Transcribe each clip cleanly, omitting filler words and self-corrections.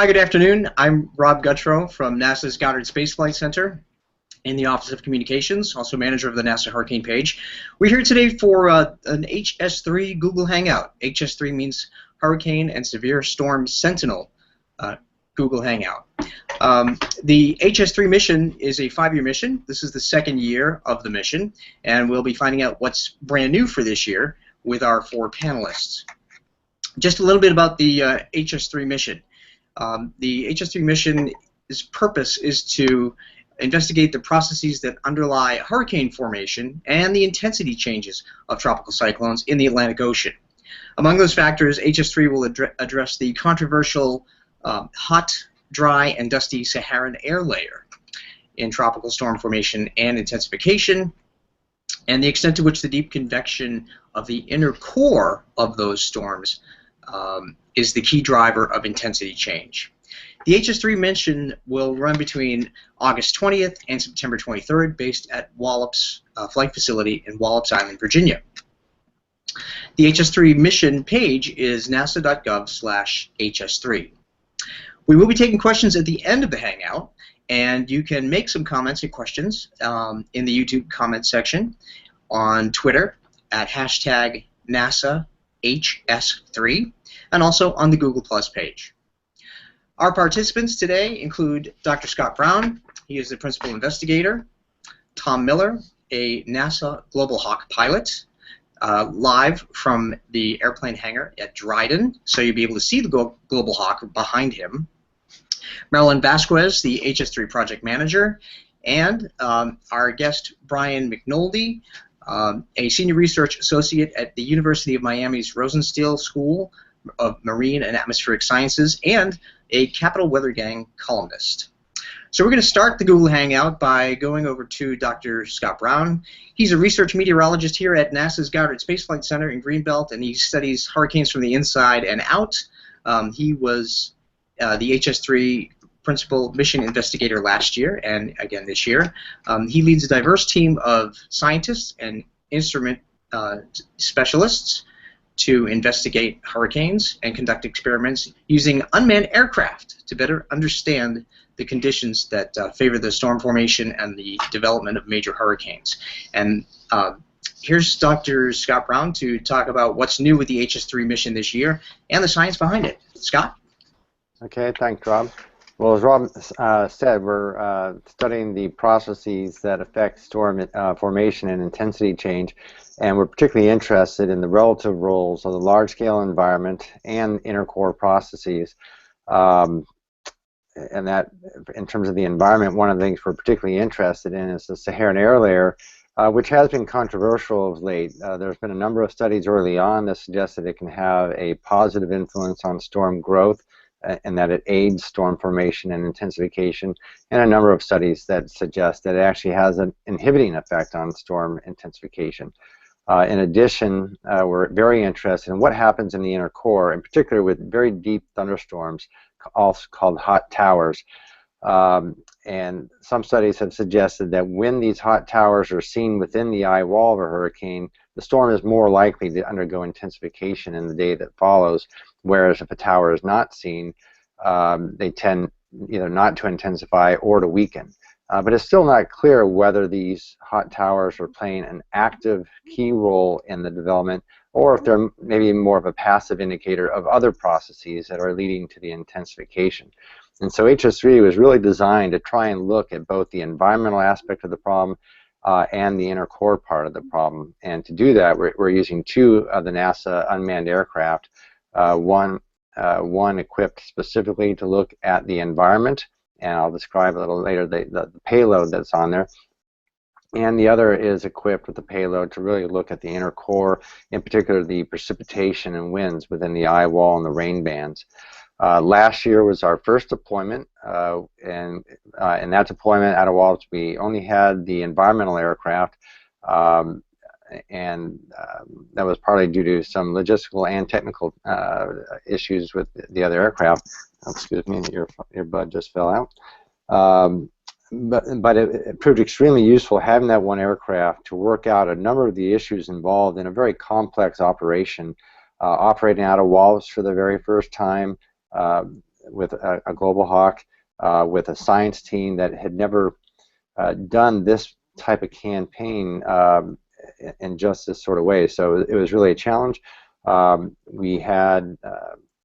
Hi, good afternoon. I'm Rob Guttrow from NASA's Goddard Space Flight Center in the Office of Communications, also manager of the NASA Hurricane page. We're here today for an HS3 Google Hangout. HS3 means Hurricane and Severe Storm Sentinel Google Hangout. The HS3 mission is a 5-year mission. This is the second year of the mission, and we'll be finding out what's brand new for this year with our 4 panelists. Just a little bit about the HS3 mission. The HS3 mission's purpose is to investigate the processes that underlie hurricane formation and the intensity changes of tropical cyclones in the Atlantic Ocean. Among those factors, HS3 will address the controversial hot, dry, and dusty Saharan air layer in tropical storm formation and intensification, and the extent to which the deep convection of the inner core of those storms is the key driver of intensity change. The HS3 mission will run between August 20th and September 23rd, based at Wallops Flight Facility in Wallops Island, Virginia. The HS3 mission page is nasa.gov/HS3. We will be taking questions at the end of the Hangout, and you can make some comments and questions in the YouTube comment section, on Twitter at #NasaHS3, and also on the Google Plus page. Our participants today include Dr. Scott Brown. He is the principal investigator. Tom Miller, a NASA Global Hawk pilot, live from the airplane hangar at Dryden, so you'll be able to see the Global Hawk behind him. Marilyn Vasquez, the HS3 project manager, and our guest Brian McNulty, a senior research associate at the University of Miami's Rosenstiel School of Marine and Atmospheric Sciences, and a Capital Weather Gang columnist. So we're going to start the Google Hangout by going over to Dr. Scott Brown. He's a research meteorologist here at NASA's Goddard Space Flight Center in Greenbelt, and he studies hurricanes from the inside and out. He was the HS3 principal mission investigator last year and again this year. He leads a diverse team of scientists and instrument specialists to investigate hurricanes and conduct experiments using unmanned aircraft to better understand the conditions that favor the storm formation and the development of major hurricanes. And here's Dr. Scott Brown to talk about what's new with the HS3 mission this year and the science behind it. Scott? Okay, thanks, Rob. Well, as Rob said, we're studying the processes that affect storm formation and intensity change, and we're particularly interested in the relative roles of the large-scale environment and inner core processes. And that, in terms of the environment, one of the things we're particularly interested in is the Saharan air layer, which has been controversial of late. There's been a number of studies early on that suggest that it can have a positive influence on storm growth, and that it aids storm formation and intensification, and a number of studies that suggest that it actually has an inhibiting effect on storm intensification. In addition, we're very interested in what happens in the inner core, in particular with very deep thunderstorms, also called hot towers. And some studies have suggested that when these hot towers are seen within the eye wall of a hurricane, the storm is more likely to undergo intensification in the day that follows, whereas if a tower is not seen, they tend either not to intensify or to weaken. But it's still not clear whether these hot towers are playing an active key role in the development, or if they're maybe more of a passive indicator of other processes that are leading to the intensification. And so HS3 was really designed to try and look at both the environmental aspect of the problem and the inner core part of the problem. And to do that, we're using 2 of the NASA unmanned aircraft, one equipped specifically to look at the environment, and I'll describe a little later the payload that's on there, and the other is equipped with the payload to really look at the inner core, in particular the precipitation and winds within the eye wall and the rain bands. Last year was our first deployment, and in that deployment out of Wallops, we only had the environmental aircraft, and that was partly due to some logistical and technical issues with the other aircraft. Excuse me, your bud just fell out. But it proved extremely useful having that one aircraft to work out a number of the issues involved in a very complex operation, operating out of Wallops for the very first time, with a Global Hawk, with a science team that had never done this type of campaign in just this sort of way. So it was really a challenge. We had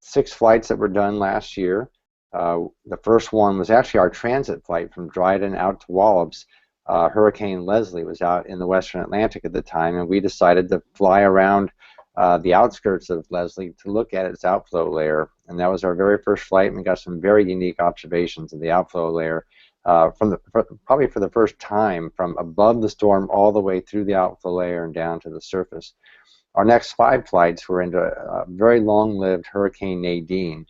6 flights that were done last year. The first one was actually our transit flight from Dryden out to Wallops. Hurricane Leslie was out in the Western Atlantic at the time, and we decided to fly around the outskirts of Leslie to look at its outflow layer. And that was our very first flight, and we got some very unique observations of the outflow layer probably for the first time, from above the storm all the way through the outflow layer and down to the surface. Our next 5 flights were into a very long-lived Hurricane Nadine,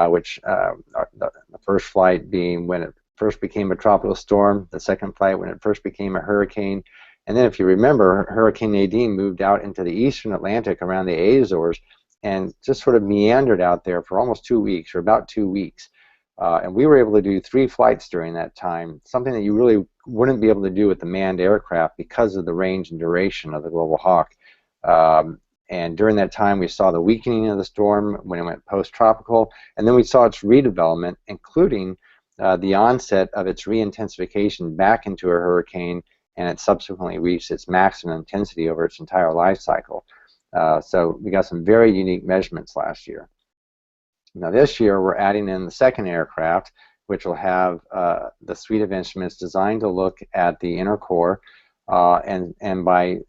which the first flight being when it first became a tropical storm, the second flight when it first became a hurricane, and then if you remember, Hurricane Nadine moved out into the eastern Atlantic around the Azores and just sort of meandered out there for almost 2 weeks, or about 2 weeks. And we were able to do 3 flights during that time, something that you really wouldn't be able to do with the manned aircraft because of the range and duration of the Global Hawk. And during that time, we saw the weakening of the storm when it went post-tropical, and then we saw its redevelopment, including the onset of its re-intensification back into a hurricane, and it subsequently reached its maximum intensity over its entire life cycle. So we got some very unique measurements last year. Now this year we're adding in the second aircraft, which will have the suite of instruments designed to look at the inner core, and by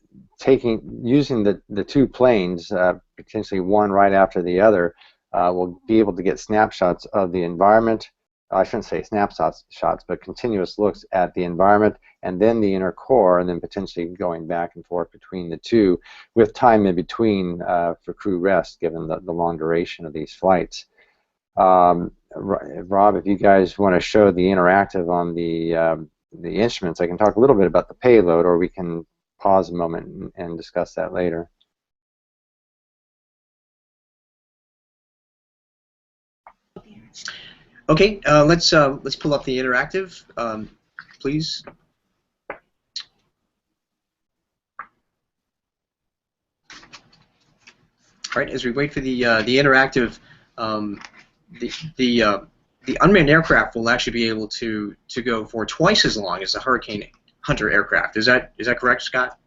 using the 2 planes, potentially one right after the other, we'll be able to get snapshots of the environment. I shouldn't say snapshots, but continuous looks at the environment and then the inner core, and then potentially going back and forth between the 2 with time in between for crew rest, given the long duration of these flights. Rob, if you guys want to show the interactive on the instruments, I can talk a little bit about the payload, or we can pause a moment and discuss that later. Okay, let's pull up the interactive, please. All right, as we wait for the interactive, the unmanned aircraft will actually be able to go for twice as long as the Hurricane Hunter aircraft. Is that correct, Scott?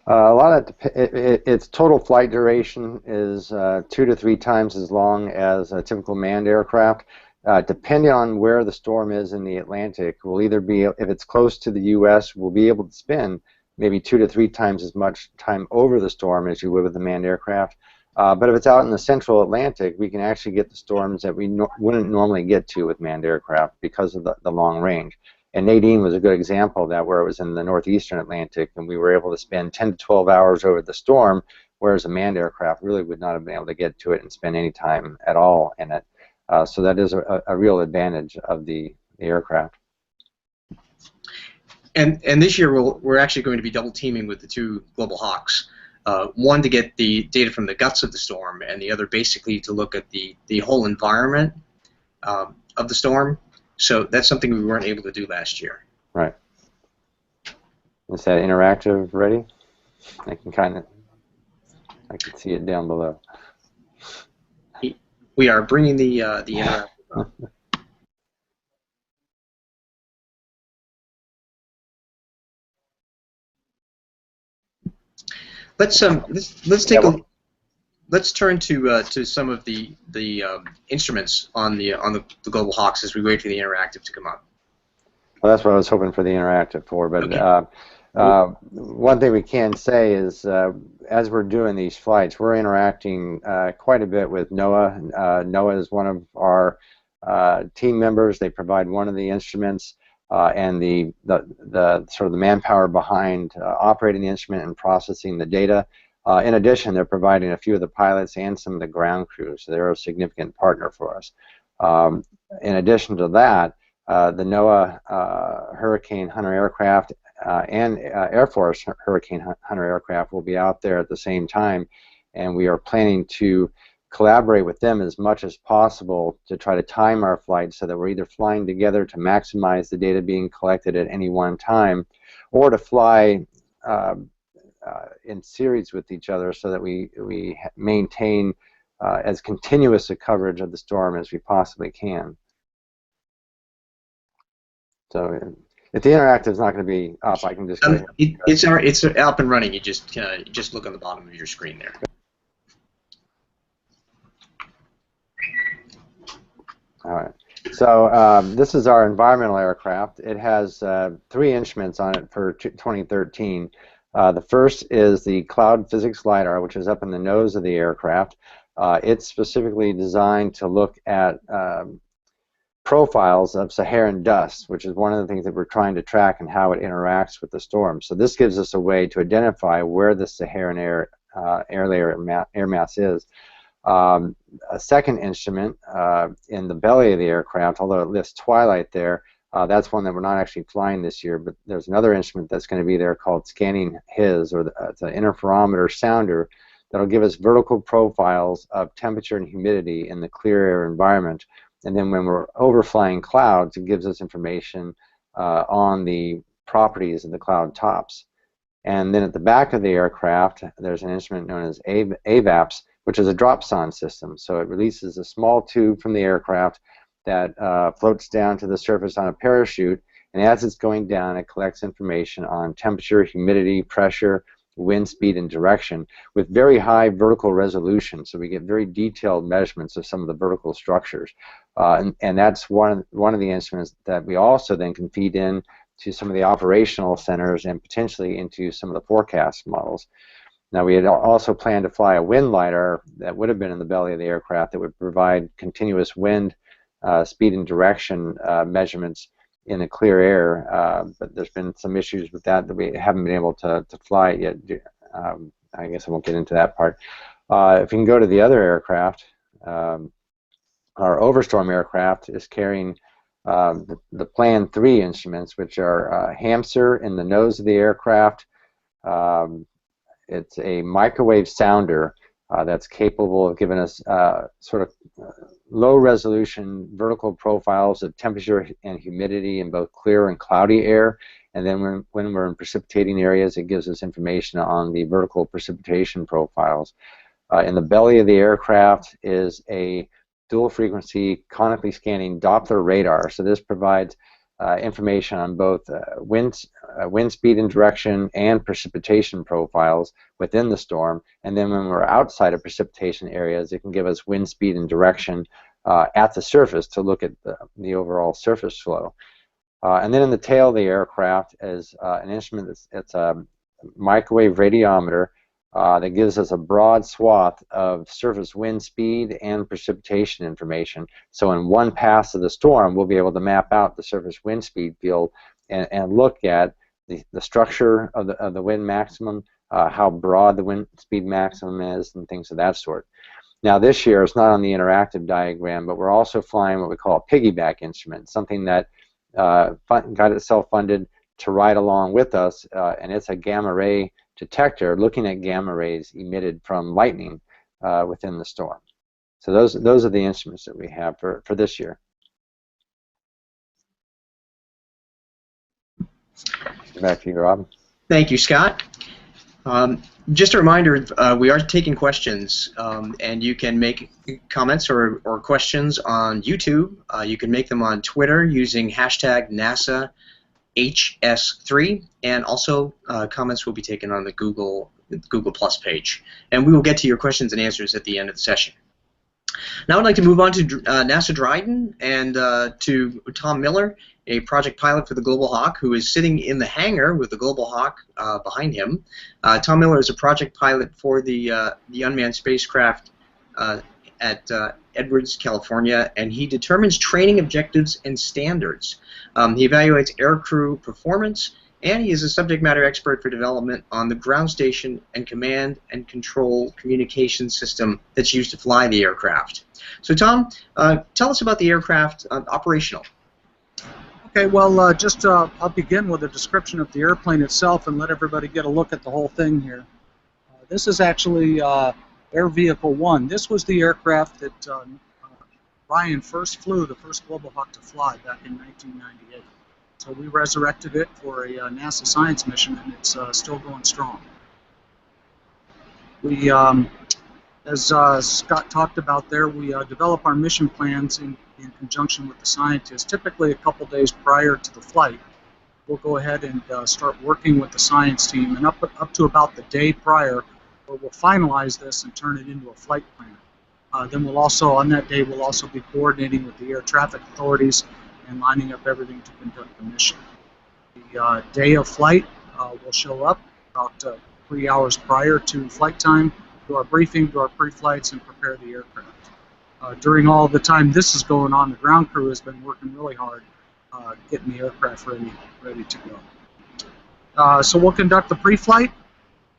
A lot of its total flight duration is 2 to 3 times as long as a typical manned aircraft. Depending on where the storm is in the Atlantic, we'll either be, if it's close to the U.S., we'll be able to spend maybe 2 to 3 times as much time over the storm as you would with a manned aircraft. But if it's out in the central Atlantic, we can actually get the storms that we wouldn't normally get to with manned aircraft because of the long range. And Nadine was a good example of that, where it was in the northeastern Atlantic, and we were able to spend 10 to 12 hours over the storm, whereas a manned aircraft really would not have been able to get to it and spend any time at all in it. So that is a real advantage of the aircraft. And this year we're actually going to be double teaming with the 2 Global Hawks. One to get the data from the guts of the storm, and the other basically to look at the whole environment of the storm. So that's something we weren't able to do last year. Right. Is that interactive ready? I can see it down below. We are bringing the interactive up. Let's take let's turn to some of the instruments on the Global Hawks as we wait for the interactive to come up. Well, that's what I was hoping for the interactive for. But okay. One thing we can say is, as we're doing these flights, we're interacting quite a bit with NOAA. NOAA is one of our team members. They provide one of the instruments. And the sort of the manpower behind operating the instrument and processing the data. In addition, they're providing a few of the pilots and some of the ground crews, so they're a significant partner for us. In addition to that, the NOAA Hurricane Hunter aircraft and Air Force Hurricane Hunter aircraft will be out there at the same time, and we are planning to collaborate with them as much as possible to try to time our flights so that we're either flying together to maximize the data being collected at any one time, or to fly in series with each other so that we maintain as continuous a coverage of the storm as we possibly can. So if the interactive is not going to be up, I can just go ahead. It's up and running. You just look on the bottom of your screen there. All right. So this is our environmental aircraft. It has 3 instruments on it for 2013. The first is the cloud physics LiDAR, which is up in the nose of the aircraft. It's specifically designed to look at profiles of Saharan dust, which is one of the things that we're trying to track and how it interacts with the storm. So this gives us a way to identify where the Saharan air layer air mass is. A second instrument in the belly of the aircraft, although it lists twilight there, that's one that we're not actually flying this year, but there's another instrument that's going to be there called Scanning His, or it's an interferometer sounder that'll give us vertical profiles of temperature and humidity in the clear air environment. And then when we're overflying clouds, it gives us information on the properties of the cloud tops. And then at the back of the aircraft, there's an instrument known as AVAPS, which is a dropson system. So it releases a small tube from the aircraft that floats down to the surface on a parachute, and as it's going down, it collects information on temperature, humidity, pressure, wind speed, and direction with very high vertical resolution. So we get very detailed measurements of some of the vertical structures. And that's one of the instruments that we also then can feed in to some of the operational centers and potentially into some of the forecast models. Now, we had also planned to fly a wind LiDAR that would have been in the belly of the aircraft that would provide continuous wind speed and direction measurements in the clear air, but there's been some issues with that we haven't been able to fly it yet. I guess I won't get into that part. If you can go to the other aircraft, our Overstorm aircraft is carrying the Plan 3 instruments, which are Hamster in the nose of the aircraft. It's a microwave sounder that's capable of giving us sort of low-resolution vertical profiles of temperature and humidity in both clear and cloudy air. And then when we're in precipitating areas, it gives us information on the vertical precipitation profiles. In the belly of the aircraft is a dual-frequency conically scanning Doppler radar. So this provides information on both wind speed and direction and precipitation profiles within the storm. And then when we're outside of precipitation areas, it can give us wind speed and direction at the surface to look at the overall surface flow. And then in the tail of the aircraft is an instrument that's a microwave radiometer that gives us a broad swath of surface wind speed and precipitation information. So in one pass of the storm, we'll be able to map out the surface wind speed field and look at the structure of the wind maximum, how broad the wind speed maximum is, and things of that sort. Now this year, it's not on the interactive diagram, but we're also flying what we call a piggyback instrument, something that got itself funded to ride along with us, and it's a gamma ray detector looking at gamma rays emitted from lightning within the storm. So those are the instruments that we have for this year. Back to you, Rob. Thank you, Scott. Just a reminder, we are taking questions, and you can make comments or questions on YouTube. You can make them on Twitter using hashtag NASA HS3, and also comments will be taken on the Google Plus page. And we will get to your questions and answers at the end of the session. Now I'd like to move on to NASA Dryden and to Tom Miller, a project pilot for the Global Hawk, who is sitting in the hangar with the Global Hawk behind him. Tom Miller is a project pilot for the unmanned spacecraft at Edwards, California, and he determines training objectives and standards. He evaluates aircrew performance, and he is a subject matter expert for development on the ground station and command and control communication system that's used to fly the aircraft. So Tom, tell us about the aircraft operational. Okay, well, I'll begin with a description of the airplane itself and let everybody get a look at the whole thing here. This is actually Air Vehicle 1. This was the aircraft that Ryan first flew, the first Global Hawk to fly back in 1998. So we resurrected it for a NASA science mission, and it's still going strong. As Scott talked about there, we develop our mission plans in conjunction with the scientists, typically a couple days prior to the flight. We'll go ahead and start working with the science team, and up to about the day prior, where we'll finalize this and turn it into a flight plan. Then we'll also, on that day, we'll also be coordinating with the air traffic authorities and lining up everything to conduct the mission. The day of flight, we'll show up about 3 hours prior to flight time, do our briefing, do our pre-flights, and prepare the aircraft. During all the time this is going on, the ground crew has been working really hard getting the aircraft ready to go. So we'll conduct the pre-flight,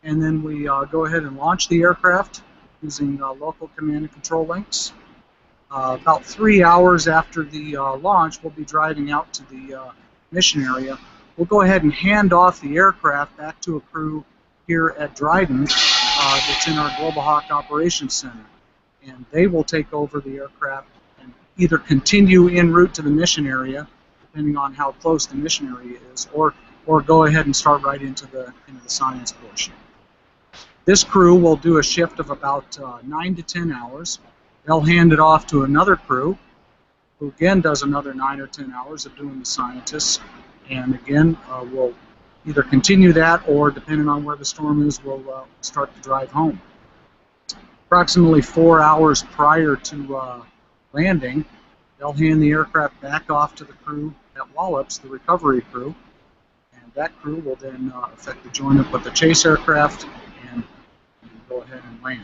and then we go ahead and launch the aircraft using local command and control links. About 3 hours after the launch, we'll be driving out to the mission area. We'll go ahead and hand off the aircraft back to a crew here at Dryden that's in our Global Hawk Operations Center. And they will take over the aircraft and either continue en route to the mission area, depending on how close the mission area is, or go ahead and start right into the science portion. This crew will do a shift of about 9 to 10 hours. They'll hand it off to another crew, who again does another 9 or 10 hours of doing the scientists, and again we'll either continue that, or depending on where the storm is, we'll start to drive home. Approximately 4 hours prior to landing, they'll hand the aircraft back off to the crew at Wallops, the recovery crew, and that crew will then effect the join up with the chase aircraft and go ahead and land.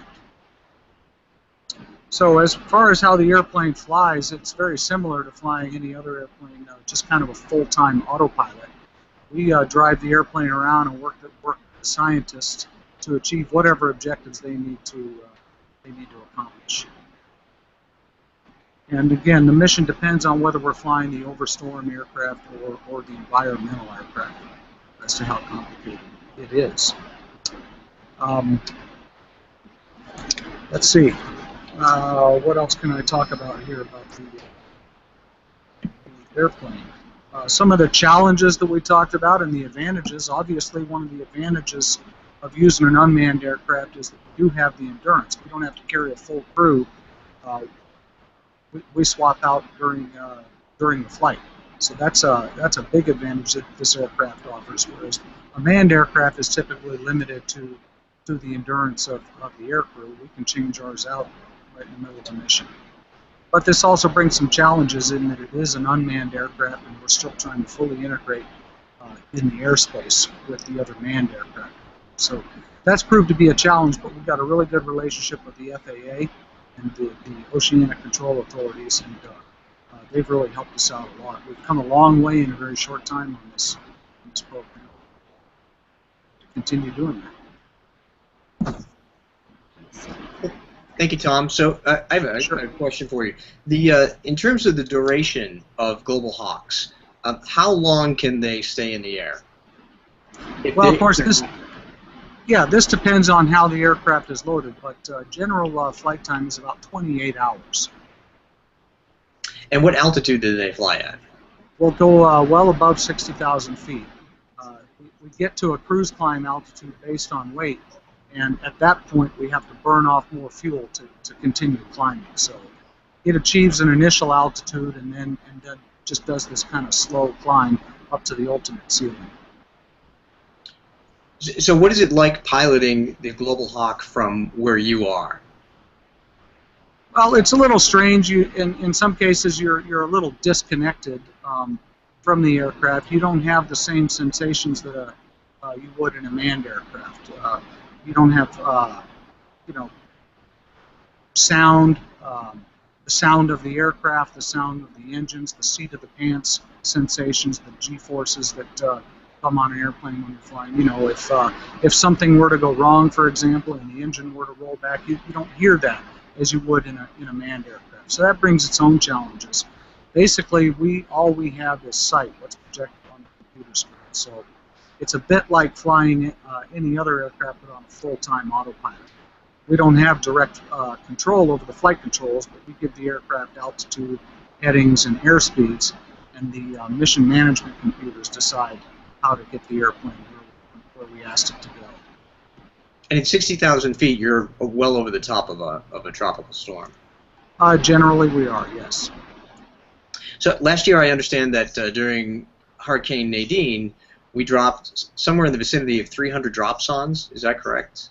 So as far as how the airplane flies, it's very similar to flying any other airplane, just kind of a full-time autopilot. We drive the airplane around and work with the scientists to achieve whatever objectives they need to accomplish. And again, the mission depends on whether we're flying the overstorm aircraft or the environmental aircraft as to how complicated it is. Let's see. What else can I talk about here about the airplane? Some of the challenges that we talked about and the advantages. Obviously, one of the advantages of using an unmanned aircraft is that we do have the endurance. We don't have to carry a full crew. We swap out during the flight. So that's a big advantage that this aircraft offers, whereas a manned aircraft is typically limited to the endurance of the air crew. We can change ours out right in the middle of the mission. But this also brings some challenges in that it is an unmanned aircraft, and we're still trying to fully integrate in the airspace with the other manned aircraft. So that's proved to be a challenge, but we've got a really good relationship with the FAA and the Oceanic Control Authorities, and they've really helped us out a lot. We've come a long way in a very short time on this program. To continue doing that. Thank you, Tom. So I have a question for you. In terms of the duration of Global Hawks, how long can they stay in the air? Well, of course, this depends on how the aircraft is loaded, but general flight time is about 28 hours. And what altitude do they fly at? We'll go well above 60,000 feet. We get to a cruise climb altitude based on weight, and at that point we have to burn off more fuel to continue climbing. So it achieves an initial altitude and then just does this kind of slow climb up to the ultimate ceiling. So what is it like piloting the Global Hawk from where you are? Well, it's a little strange. In some cases, you're a little disconnected from the aircraft. You don't have the same sensations that you would in a manned aircraft. You don't have, sound, the sound of the aircraft, the sound of the engines, the seat of the pants sensations, the G-forces that come on an airplane when you're flying. You know, if something were to go wrong, for example, and the engine were to roll back, you don't hear that as you would in a manned aircraft. So that brings its own challenges. Basically, all we have is sight, what's projected on the computer screen. So it's a bit like flying any other aircraft but on a full-time autopilot. We don't have direct control over the flight controls, but we give the aircraft altitude, headings, and airspeeds, and the mission management computers decide how to get the airplane where we asked it to go. And at 60,000 feet, you're well over the top of a tropical storm. Generally, we are, yes. So last year, I understand that during Hurricane Nadine, we dropped somewhere in the vicinity of 300 dropsondes. Is that correct?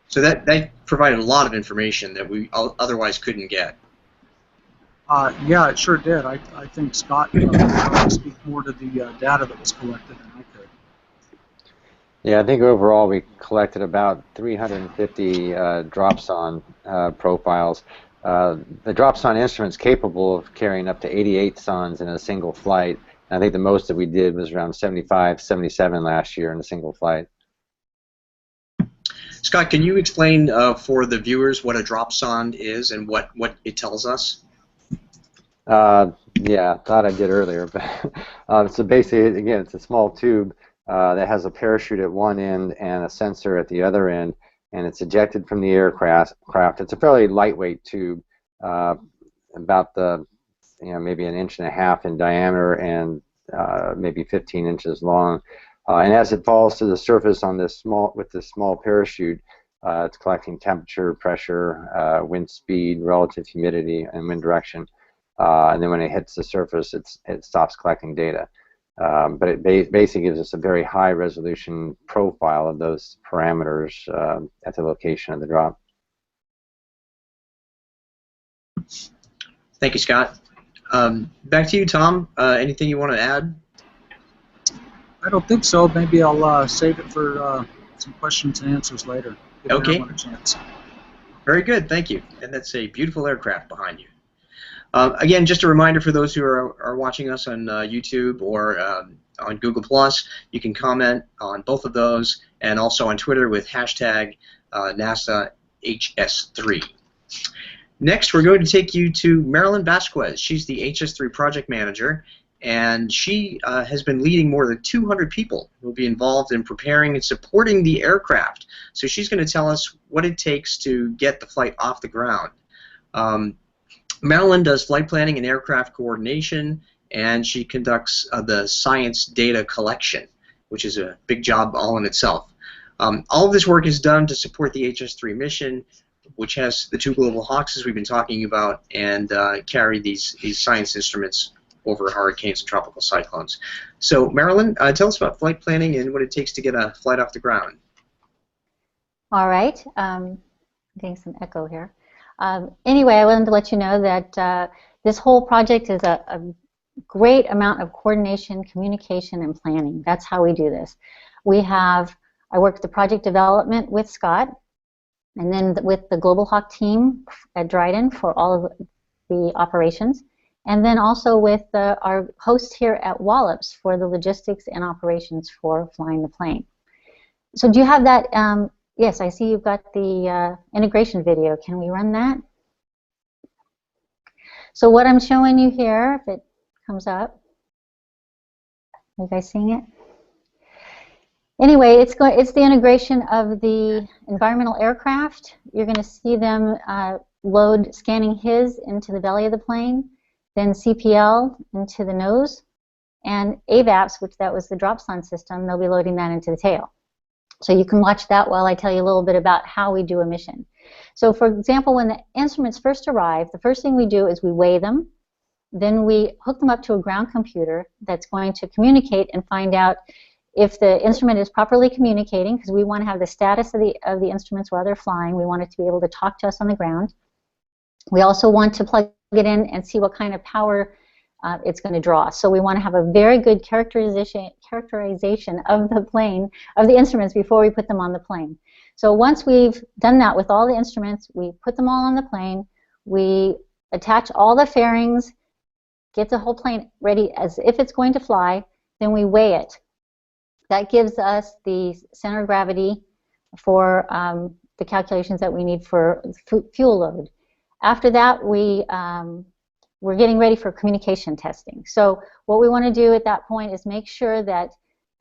So that provided a lot of information that we otherwise couldn't get. Yeah, it sure did. I think Scott could probably speak more to the data that was collected than I could. Yeah, I think overall we collected about 350 dropson profiles. The dropson instrument's capable of carrying up to 88 sons in a single flight. And I think the most that we did was around 75, 77 last year in a single flight. Scott, can you explain for the viewers what a dropsonde is and what it tells us? Yeah, thought I did earlier, but so basically, again, it's a small tube that has a parachute at one end and a sensor at the other end, and it's ejected from the aircraft. It's a fairly lightweight tube, about maybe 1.5 inches in diameter and maybe 15 inches long. And as it falls to the surface on this small parachute, it's collecting temperature, pressure, wind speed, relative humidity, and wind direction. And then when it hits the surface, it stops collecting data. But it basically gives us a very high resolution profile of those parameters at the location of the drop. Thank you, Scott. Back to you, Tom. Anything you want to add? I don't think so. Maybe I'll save it for some questions and answers later. Okay. A chance. Very good. Thank you. And that's a beautiful aircraft behind you. Again, just a reminder for those who are watching us on YouTube or on Google+, you can comment on both of those, and also on Twitter with hashtag NASA HS3. Next, we're going to take you to Marilyn Vasquez. She's the HS3 project manager, and she has been leading more than 200 people who will be involved in preparing and supporting the aircraft. So she's going to tell us what it takes to get the flight off the ground. Marilyn does flight planning and aircraft coordination, and she conducts the science data collection, which is a big job all in itself. All of this work is done to support the HS3 mission, which has the 2 Global Hawks, as we've been talking about, and carry these science instruments over hurricanes and tropical cyclones. So, Marilyn, tell us about flight planning and what it takes to get a flight off the ground. All right. Getting some echo here. Anyway, I wanted to let you know that this whole project is a great amount of coordination, communication, and planning. That's how we do this. I work the project development with Scott, and then with the Global Hawk team at Dryden for all of the operations, and then also with our host here at Wallops for the logistics and operations for flying the plane. So do you have that? Yes, I see you've got the integration video. Can we run that? So what I'm showing you here, if it comes up, are you guys seeing it? Anyway, it's the integration of the environmental aircraft. You're going to see them load scanning HIS into the belly of the plane, then CPL into the nose, and AVAPS, which that was the dropsonde system, they'll be loading that into the tail. So you can watch that while I tell you a little bit about how we do a mission. So for example, when the instruments first arrive, the first thing we do is we weigh them. Then we hook them up to a ground computer that's going to communicate and find out if the instrument is properly communicating, because we want to have the status of the instruments while they're flying. We want it to be able to talk to us on the ground. We also want to plug it in and see what kind of power it's going to draw. So we want to have a very good characterization of the plane, of the instruments before we put them on the plane. So once we've done that with all the instruments, we put them all on the plane, we attach all the fairings, get the whole plane ready as if it's going to fly, then we weigh it. That gives us the center of gravity for the calculations that we need for fuel load. After that, we're getting ready for communication testing. So what we want to do at that point is make sure that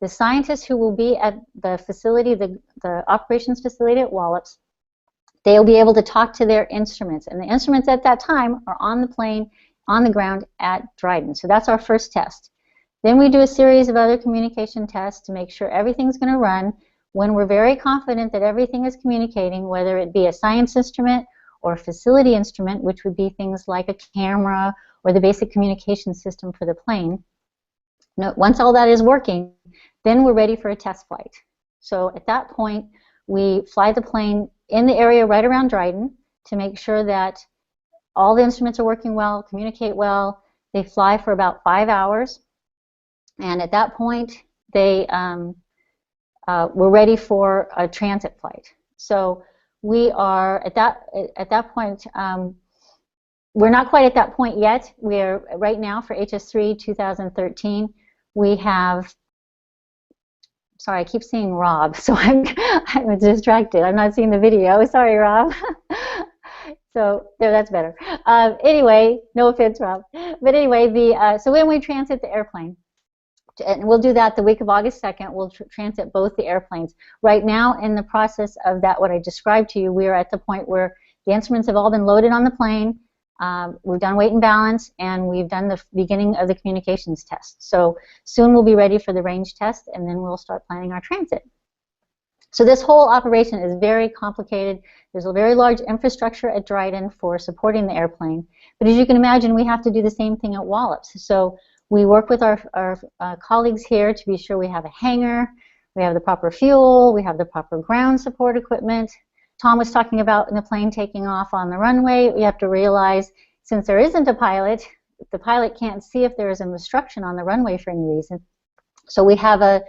the scientists who will be at the facility, the operations facility at Wallops, they'll be able to talk to their instruments. And the instruments at that time are on the plane, on the ground at Dryden. So that's our first test. Then we do a series of other communication tests to make sure everything's going to run. when we're very confident that everything is communicating, whether it be a science instrument or a facility instrument, which would be things like a camera or the basic communication system for the plane. Once all that is working, then we're ready for a test flight. So at that point, we fly the plane in the area right around Dryden to make sure that all the instruments are working well, communicate well. They fly for about 5 hours, and at that point, we're ready for a transit flight. So we are at that point. We're not quite at that point yet. We're right now for HS3 2013. We have. Sorry, I keep seeing Rob, so I'm distracted. I'm not seeing the video. Sorry, Rob. So there, that's better. Anyway, no offense, Rob. But anyway, so when we transit the airplane, and we'll do that the week of August 2nd, we'll transit both the airplanes. Right now, in the process of that, what I described to you, we are at the point where the instruments have all been loaded on the plane. We've done weight and balance, and we've done the beginning of the communications test. So soon we'll be ready for the range test, and then we'll start planning our transit. So this whole operation is very complicated. There's a very large infrastructure at Dryden for supporting the airplane. But as you can imagine, we have to do the same thing at Wallops. So we work with our colleagues here to be sure we have a hangar, we have the proper fuel, we have the proper ground support equipment. Tom was talking about in the plane taking off on the runway. We have to realize, since there isn't a pilot, the pilot can't see if there is an obstruction on the runway for any reason. So we have a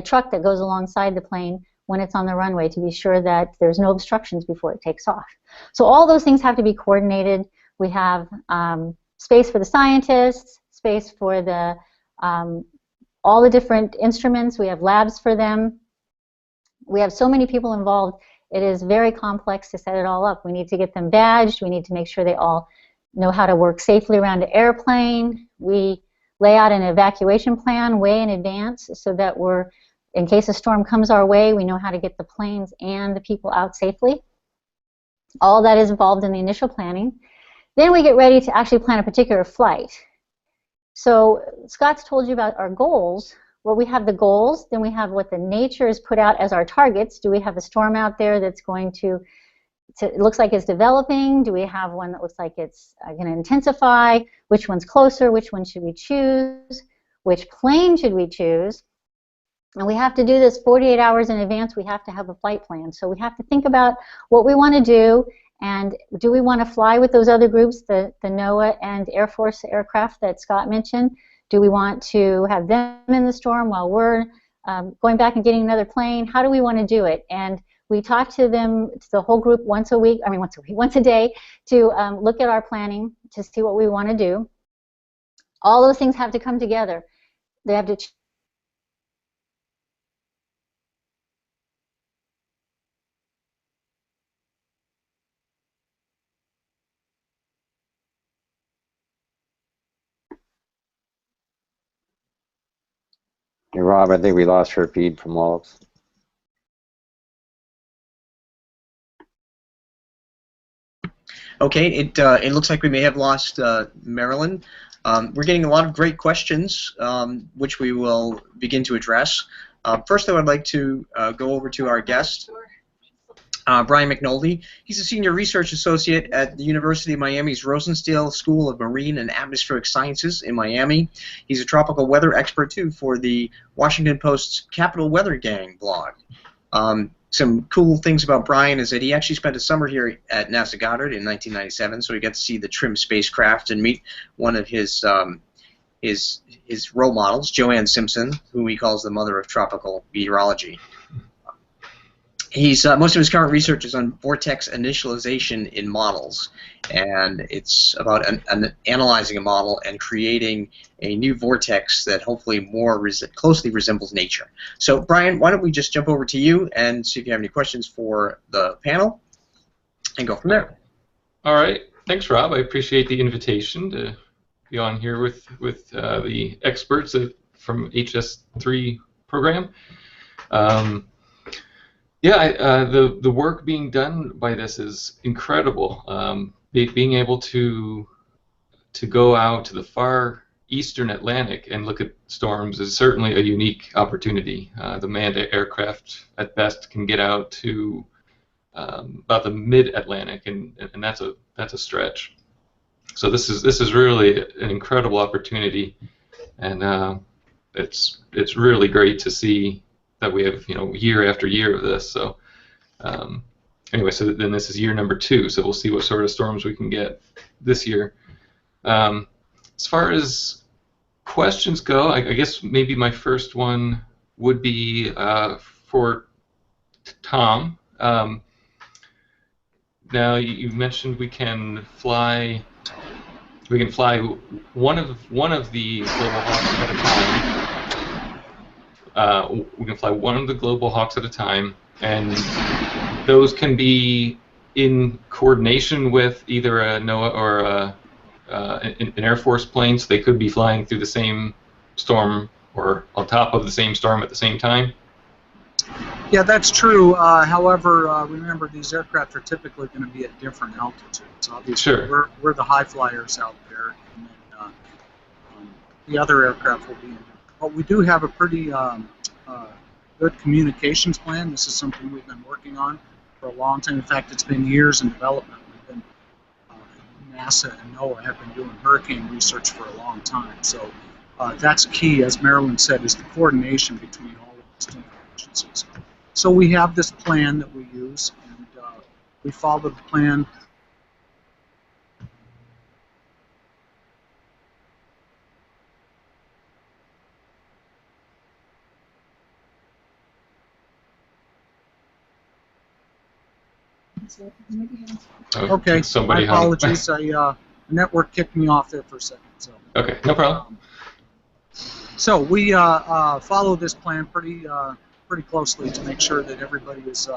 truck that goes alongside the plane when it's on the runway to be sure that there's no obstructions before it takes off. So all those things have to be coordinated. We have space for the scientists, space for the all the different instruments. We have labs for them. We have so many people involved. It is very complex to set it all up. We need to get them badged. We need to make sure they all know how to work safely around an airplane. We lay out an evacuation plan way in advance so that in case a storm comes our way, we know how to get the planes and the people out safely. All that is involved in the initial planning. Then we get ready to actually plan a particular flight. So Scott's told you about our goals. Well, we have the goals, then we have what the nature has put out as our targets. Do we have a storm out there that's going to it looks like it's developing? Do we have one that looks like it's going to intensify? Which one's closer? Which one should we choose? Which plane should we choose? And we have to do this 48 hours in advance. We have to have a flight plan. So we have to think about what we want to do, and do we want to fly with those other groups, the NOAA and Air Force aircraft that Scott mentioned? Do we want to have them in the storm while we're going back and getting another plane? How do we want to do it? And we talk to them, to the whole group once a day, to look at our planning to see what we want to do. All those things have to come together. They have to Hey, Rob, I think we lost her feed from Wallops. Okay, it looks like we may have lost Marilyn. We're getting a lot of great questions, which we will begin to address. First, though, I'd like to go over to our guest, Brian McNulty. He's a senior research associate at the University of Miami's Rosenstiel School of Marine and Atmospheric Sciences in Miami. He's a tropical weather expert, too, for the Washington Post's Capital Weather Gang blog. Some cool things about Brian is that he actually spent a summer here at NASA Goddard in 1997, so he got to see the trim spacecraft and meet one of his role models, Joanne Simpson, who he calls the mother of tropical meteorology. Most of his current research is on vortex initialization in models, and it's about analyzing a model and creating a new vortex that hopefully more closely resembles nature. So, Brian, why don't we just jump over to you and see if you have any questions for the panel, and go from there. All right. Thanks, Rob. I appreciate the invitation to be on here with the experts from HS3 program. Yeah, the work being done by this is incredible. Being able to go out to the far eastern Atlantic and look at storms is certainly a unique opportunity. The manned aircraft at best can get out to about the mid-Atlantic, and that's a stretch. So this is really an incredible opportunity, and it's really great to see that we have year after year of this. So anyway, so then this is year number 2. So we'll see what sort of storms we can get this year. As far as questions go, I guess maybe my first one would be for Tom. Now you mentioned we can fly one of the Global Hawks at a time. We can fly one of the Global Hawks at a time, and those can be in coordination with either a NOAA or an Air Force plane, so they could be flying through the same storm or on top of the same storm at the same time. Yeah, that's true. However, remember, these aircraft are typically going to be at different altitudes. Obviously, sure. we're the high flyers out there, and then the other aircraft will be in. But we do have a pretty good communications plan. This is something we've been working on for a long time. In fact, it's been years in development. We've been NASA and NOAA have been doing hurricane research for a long time. So that's key, as Marilyn said, is the coordination between all of these different agencies. So we have this plan that we use, and we follow the plan. Okay, my apologies. The network kicked me off there for a second. So. Okay, no problem. So we follow this plan pretty closely to make sure that everybody is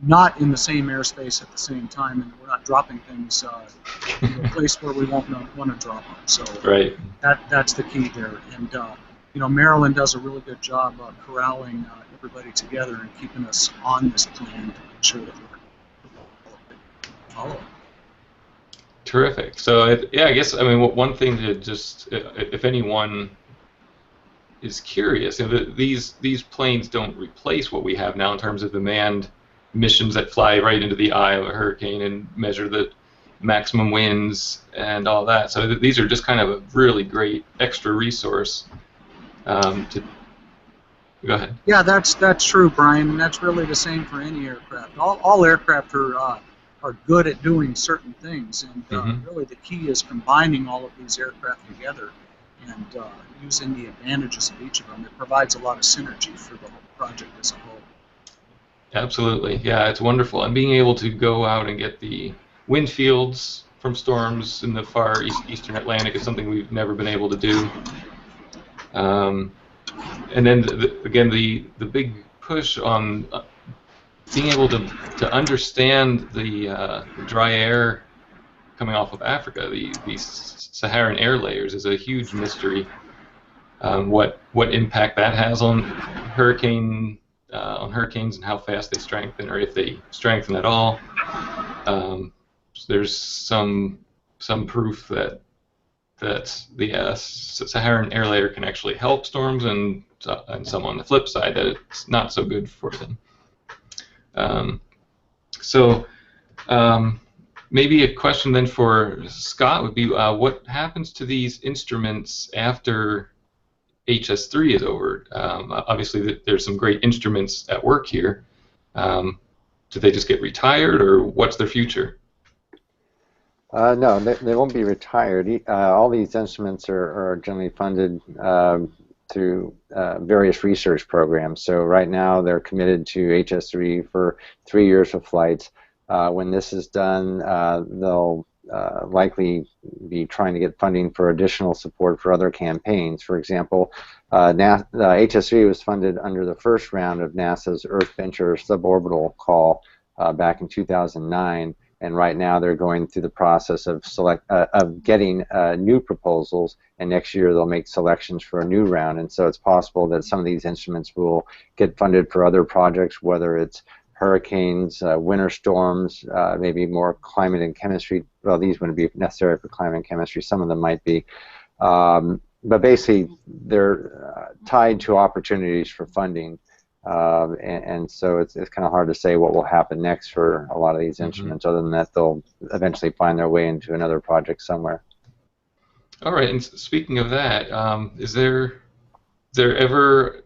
not in the same airspace at the same time, and we're not dropping things in a place where we won't want to drop them. So right. That's the key there. And Marilyn does a really good job corralling everybody together and keeping us on this plan to make sure that we're following. Terrific. So yeah, I guess one thing to just, if anyone is curious, these planes don't replace what we have now in terms of the manned missions that fly right into the eye of a hurricane and measure the maximum winds and all that. So these are just kind of a really great extra resource. Go ahead. Yeah, that's true, Brian, and that's really the same for any aircraft. All aircraft are good at doing certain things, and really the key is combining all of these aircraft together and using the advantages of each of them. It provides a lot of synergy for the whole project as a whole. Absolutely, yeah, it's wonderful. And being able to go out and get the wind fields from storms in the far eastern Atlantic is something we've never been able to do. And then again, the big push on being able to understand the dry air coming off of Africa, these Saharan air layers, is a huge mystery. What impact that has on hurricanes and how fast they strengthen, or if they strengthen at all. There's some proof that the Saharan air layer can actually help storms, and some on the flip side that it's not so good for them. Maybe a question then for Scott would be, what happens to these instruments after HS3 is over? Obviously, there's some great instruments at work here. Do they just get retired, or what's their future? No, they won't be retired. All these instruments are generally funded through various research programs. So right now they're committed to HS3 for 3 years of flights. When this is done, they'll likely be trying to get funding for additional support for other campaigns. For example, HS3 was funded under the first round of NASA's Earth Venture suborbital call back in 2009. And right now they're going through the process of getting new proposals, and next year they'll make selections for a new round. And so it's possible that some of these instruments will get funded for other projects, whether it's hurricanes, winter storms, maybe more climate and chemistry. Well, these wouldn't be necessary for climate and chemistry. Some of them might be. But basically, they're tied to opportunities for funding. And so it's kind of hard to say what will happen next for a lot of these instruments, other than that they'll eventually find their way into another project somewhere. All right, and speaking of that, is there ever,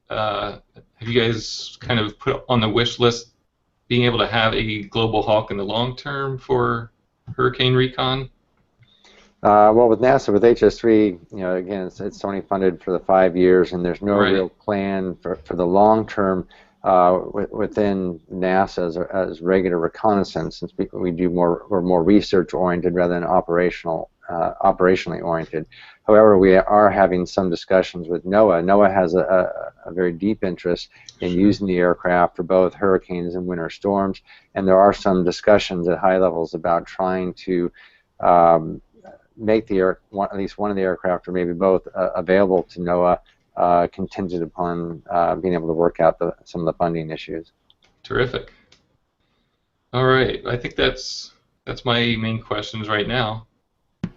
have you guys kind of put on the wish list being able to have a global hawk in the long term for hurricane recon? Well, with NASA, with HS3, again, it's only funded for the 5 years, and there's no real plan for the long term within NASA as regular reconnaissance, since we're more research oriented rather than operationally oriented. However, we are having some discussions with NOAA. NOAA has a very deep interest in using the aircraft for both hurricanes and winter storms, and there are some discussions at high levels about trying to make at least one of the aircraft, or maybe both, available to NOAA, contingent upon being able to work out some of the funding issues. Terrific. All right, I think that's my main questions right now.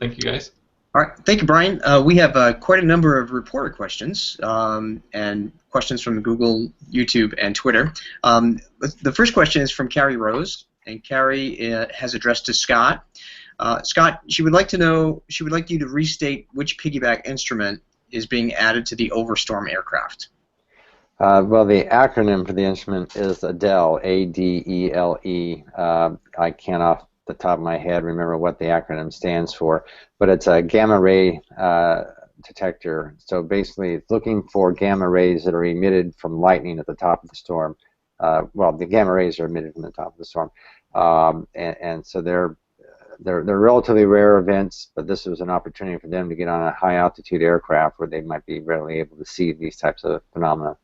Thank you, guys. All right, thank you, Brian. We have quite a number of reporter questions and questions from Google, YouTube, and Twitter. The first question is from Carrie Rose, and Carrie has addressed to Scott. Scott, she would like you to restate which piggyback instrument is being added to the Overstorm aircraft. Well, the acronym for the instrument is ADELE, A-D-E-L-E. I can't off the top of my head remember what the acronym stands for, but it's a gamma ray detector. So basically, it's looking for gamma rays that are emitted from lightning at the top of the storm. Well, the gamma rays are emitted from the top of the storm, and so they're relatively rare events, but this was an opportunity for them to get on a high altitude aircraft where they might be readily able to see these types of phenomena.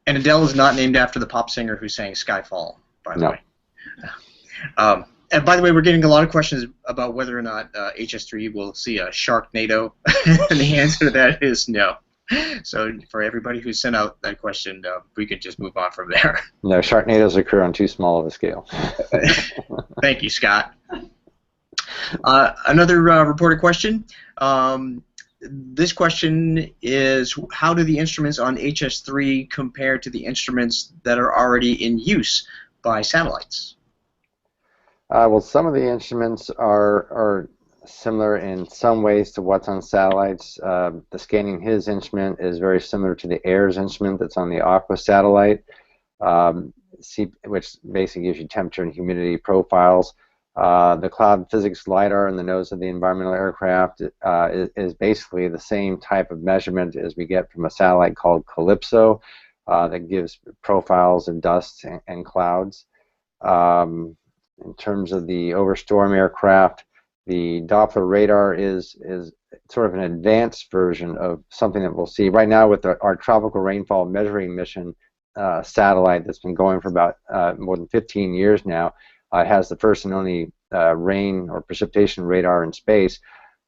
And Adele is not named after the pop singer who sang Skyfall, by the way. And by the way, we're getting a lot of questions about whether or not HS3 will see a Sharknado, and the answer to that is no. So for everybody who sent out that question, we could just move on from there. No, Sharknadoes occur on too small of a scale. Thank you, Scott. Another reported question. This question is, how do the instruments on HS3 compare to the instruments that are already in use by satellites? Well, some of the instruments are similar in some ways to what's on satellites. The Scanning His instrument is very similar to the AIRS instrument that's on the Aqua satellite, which basically gives you temperature and humidity profiles. The Cloud Physics LiDAR in the nose of the environmental aircraft is basically the same type of measurement as we get from a satellite called Calypso that gives profiles of dust and clouds. In terms of the Overstorm aircraft, the Doppler radar is sort of an advanced version of something that we'll see right now with our tropical rainfall measuring mission satellite that's been going for about more than 15 years now. It has the first and only rain or precipitation radar in space,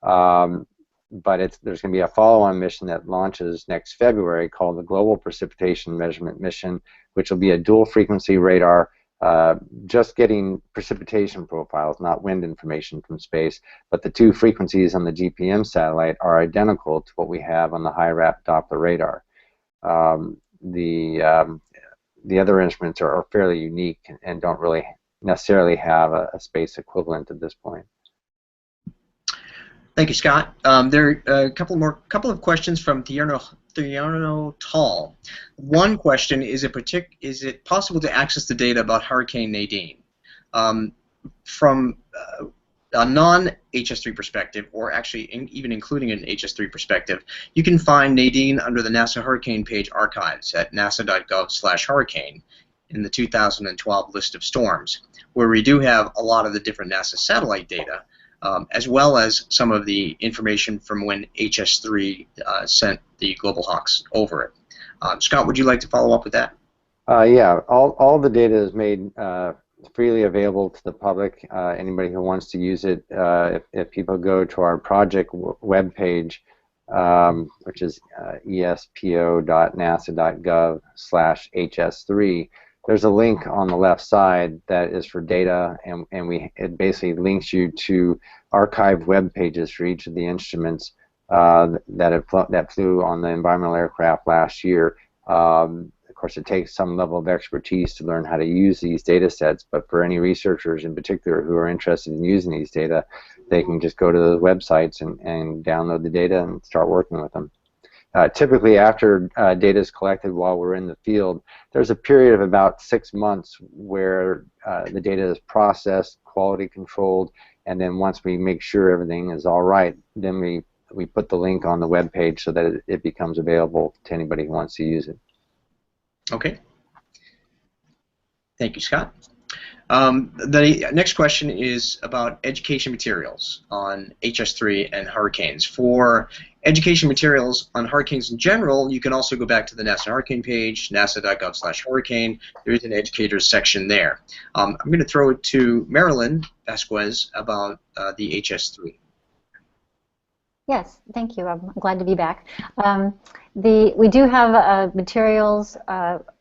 but there's going to be a follow-on mission that launches next February called the Global Precipitation Measurement Mission, which will be a dual-frequency radar just getting precipitation profiles, not wind information from space, but the two frequencies on the GPM satellite are identical to what we have on the high-RAP Doppler radar. The other instruments are fairly unique and don't really necessarily have a space equivalent at this point. Thank you, Scott. There are a couple of questions from Thierno Tall. One question is it possible to access the data about Hurricane Nadine? From a non-HS3 perspective, or actually even including an HS3 perspective, you can find Nadine under the NASA Hurricane page archives at nasa.gov/hurricane in the 2012 list of storms, where we do have a lot of the different NASA satellite data, as well as some of the information from when HS3 sent the Global Hawks over it. Scott, would you like to follow up with that? Yeah, all the data is made freely available to the public. Anybody who wants to use it, if people go to our project webpage, which is espo.nasa.gov/HS3, there's a link on the left side that is for data, and it basically links you to archived web pages for each of the instruments that flew on the environmental aircraft last year. Of course, it takes some level of expertise to learn how to use these data sets, but for any researchers in particular who are interested in using these data, they can just go to those websites and download the data and start working with them. Typically, after data is collected while we're in the field, there's a period of about 6 months where the data is processed, quality controlled, and then once we make sure everything is all right, then we put the link on the web page so that it becomes available to anybody who wants to use it. Okay. Thank you, Scott. The next question is about education materials on HS3 and hurricanes. For education materials on hurricanes in general, you can also go back to the NASA Hurricane page, nasa.gov/hurricane. There is an educators section there. I'm going to throw it to Marilyn Vasquez about the HS3. Yes, thank you. I'm glad to be back. We do have materials.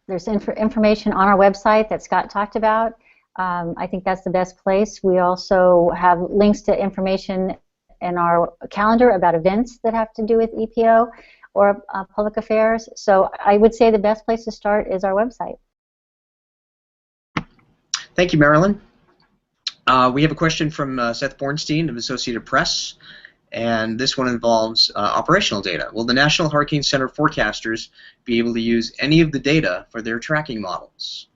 There's information on our website that Scott talked about. I think that's the best place. We also have links to information in our calendar about events that have to do with EPO or public affairs. So I would say the best place to start is our website. Thank you, Marilyn. We have a question from Seth Bornstein of Associated Press, and this one involves operational data. Will the National Hurricane Center forecasters be able to use any of the data for their tracking models?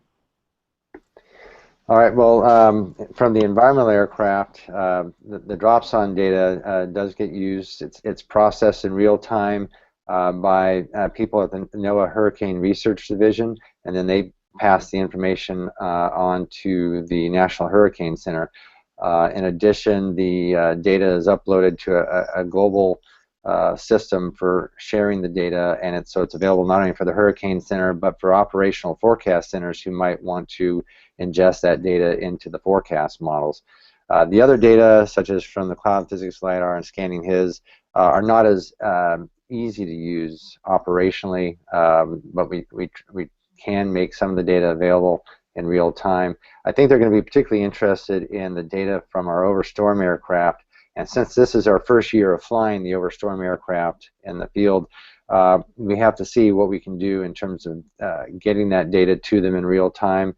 All right, well, from the environmental aircraft, the dropson data does get used. It's processed in real time by people at the NOAA Hurricane Research Division, and then they pass the information on to the National Hurricane Center. In addition, the data is uploaded to a global system for sharing the data, and so it's available not only for the Hurricane Center but for operational forecast centers who might want to ingest that data into the forecast models. The other data, such as from the cloud physics LiDAR and scanning HIS, are not as easy to use operationally, but we can make some of the data available in real time. I think they're going to be particularly interested in the data from our overstorm aircraft, and since this is our first year of flying the overstorm aircraft in the field, we have to see what we can do in terms of getting that data to them in real time.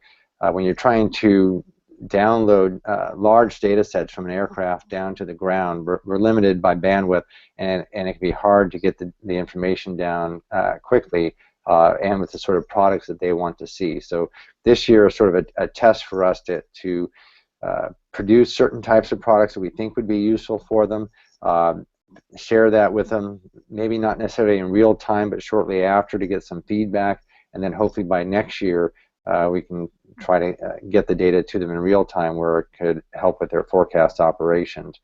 When you're trying to download large data sets from an aircraft down to the ground, we're limited by bandwidth, and it can be hard to get the information down quickly and with the sort of products that they want to see. So this year is sort of a test for us to produce certain types of products that we think would be useful for them, share that with them, maybe not necessarily in real time, but shortly after to get some feedback, and then hopefully by next year we can try to get the data to them in real time where it could help with their forecast operations.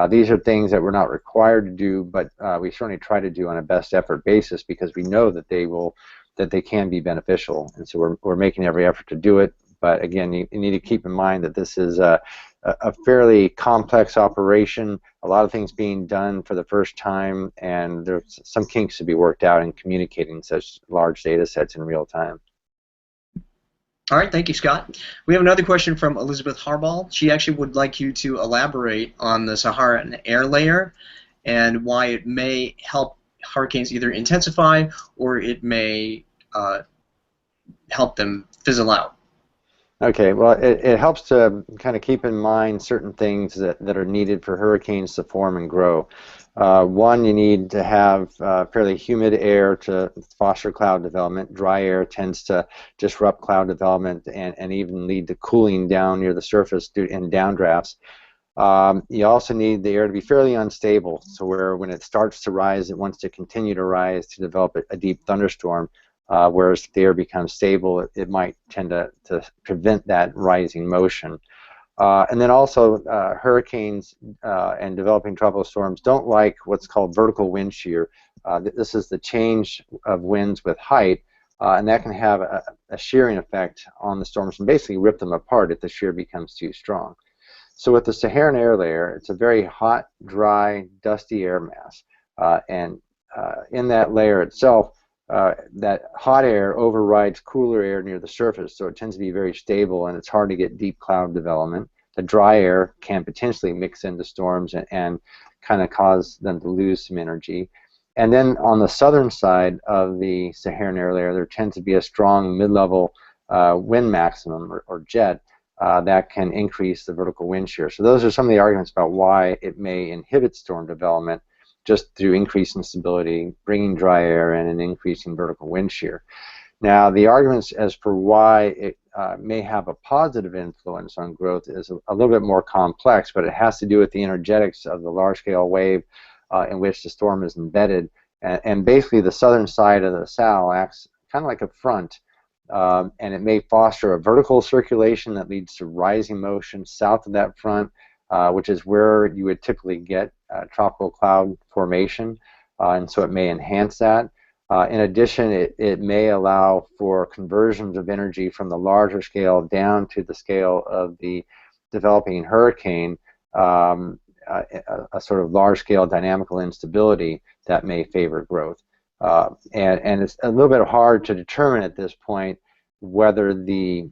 These are things that we're not required to do, but we certainly try to do on a best effort basis because we know that they can be beneficial, and so we're making every effort to do it. But again, you need to keep in mind that this is a fairly complex operation, a lot of things being done for the first time, and there's some kinks to be worked out in communicating such large data sets in real time. All right, thank you, Scott. We have another question from Elizabeth Harbaugh. She actually would like you to elaborate on the Saharan air layer and why it may help hurricanes either intensify or it may help them fizzle out. Okay, well, it helps to kind of keep in mind certain things that are needed for hurricanes to form and grow. One, you need to have fairly humid air to foster cloud development. Dry air tends to disrupt cloud development and even lead to cooling down near the surface in downdrafts. You also need the air to be fairly unstable, so where when it starts to rise, it wants to continue to rise to develop a deep thunderstorm. Whereas if the air becomes stable, it might tend to prevent that rising motion. And then also hurricanes and developing tropical storms don't like what's called vertical wind shear. This is the change of winds with height, and that can have a shearing effect on the storms and basically rip them apart if the shear becomes too strong. So with the Saharan air layer, it's a very hot, dry, dusty air mass, and in that layer itself, that hot air overrides cooler air near the surface, so it tends to be very stable and it's hard to get deep cloud development. The dry air can potentially mix into storms and kind of cause them to lose some energy. And then on the southern side of the Saharan air layer, there tends to be a strong mid-level wind maximum, or jet, that can increase the vertical wind shear. So those are some of the arguments about why it may inhibit storm development, just through increase in stability, bringing dry air, and an increase in vertical wind shear. Now, the arguments as for why it may have a positive influence on growth is a little bit more complex, but it has to do with the energetics of the large-scale wave in which the storm is embedded. And basically, the southern side of the SAL acts kind of like a front, and it may foster a vertical circulation that leads to rising motion south of that front, which is where you would typically get tropical cloud formation, and so it may enhance that. In addition, it may allow for conversions of energy from the larger scale down to the scale of the developing hurricane, a sort of large-scale dynamical instability that may favor growth. And it's a little bit hard to determine at this point whether the